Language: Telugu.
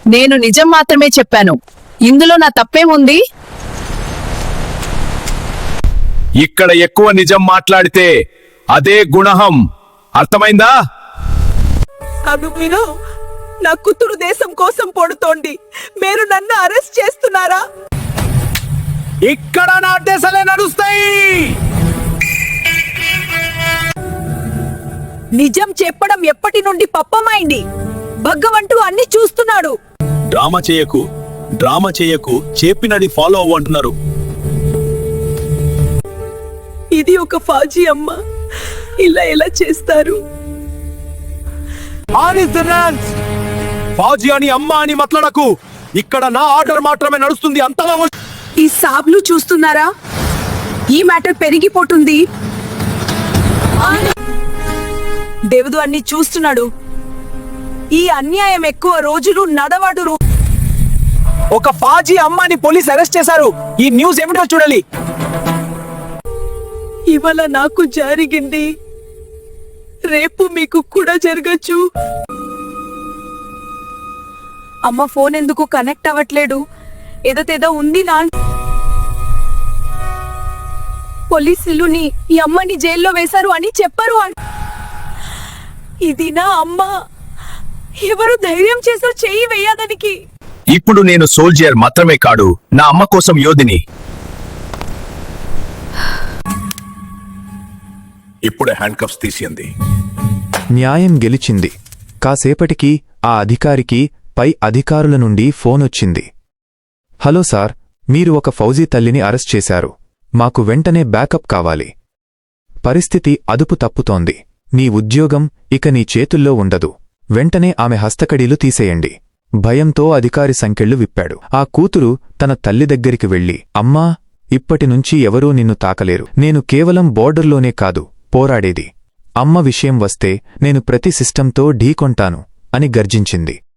నేను నిజం మాత్రమే చెప్పాను. ఇందులో నా తప్పేముంది? ఇక్కడ ఎక్కువ నిజం మాట్లాడితే అదే గుణహం. అర్థమైందా? అను మీరు నా కూతురు దేశం కోసం పొడుతోంది. మీరు నన్ను అరెస్ట్ చేస్తున్నారా? ఇక్కడ నా దేశాలే నడుస్తాయి. నిజం చెప్పడం ఎప్పటి నుండి పప్పమైంది. భగవంతుడు అన్ని చూస్తున్నాడు. డ్రామా చేయకు, చెప్పినది ఫాలో అవ్వంటున్నారు. ఇది ఒక ఫాజీ అమ్మ, ఇలా ఎలా చేస్తారు? ఫాజీ అని అమ్మ అని మాట్లాడకు. ఇక్కడ నా ఆర్డర్ మాత్రమే నడుస్తుంది. అంతలా ఈ సాబ్లు చూస్తున్నారా? ఈ మ్యాటర్ పెరిగిపోతుంది. దేవుడు అన్ని చూస్తున్నాడు. ఈ అన్యాయం ఎక్కువ రోజులు నడవడు. ఒక ఫాజీ అమ్మాని పోలీస్ అరెస్ట్ చేశారు. ఈ న్యూస్ ఏమిటో చూడాలి. ఇవాళ నాకు జరిగింది, రేపు మీకు కూడా జరగచ్చు. అమ్మ ఫోన్ ఎందుకు కనెక్ట్ అవ్వట్లేదు? ఏదో ఉంది నా. పోలీసులుని ఈ అమ్మని జైల్లో వేశారు అని చెప్పరు. ఇది నా అమ్మ. ఎవరు ధైర్యం చేశారు చెయ్యి వేయడానికి? ఇప్పుడు నేను సోల్జర్ మాత్రమే కాడు, నా అమ్మ కోసం యోధిని. ఇప్పుడే హ్యాండ్ కప్స్ తీసింది. న్యాయం గెలిచింది. కాసేపటికి ఆ అధికారికి పై అధికారుల నుండి ఫోనొచ్చింది. హలో సార్, మీరు ఒక ఫౌజీ తల్లిని అరెస్ట్ చేశారు. మాకు వెంటనే బ్యాకప్ కావాలి. పరిస్థితి అదుపు తప్పుతోంది. నీ ఉద్యోగం ఇక నీ చేతుల్లో ఉండదు. వెంటనే ఆమె హస్తకడీలు తీసేయండి. భయంతో అధికారి సంకెళ్లు విప్పాడు. ఆ కూతురు తన తల్లి దగ్గరికి వెళ్లి, అమ్మా, ఇప్పటినుంచి ఎవరూ నిన్ను తాకలేరు. నేను కేవలం బోర్డర్లోనే కాదు పోరాడేది. అమ్మ విషయం వస్తే నేను ప్రతి సిస్టంతో ఢీకొంటాను అని గర్జించింది.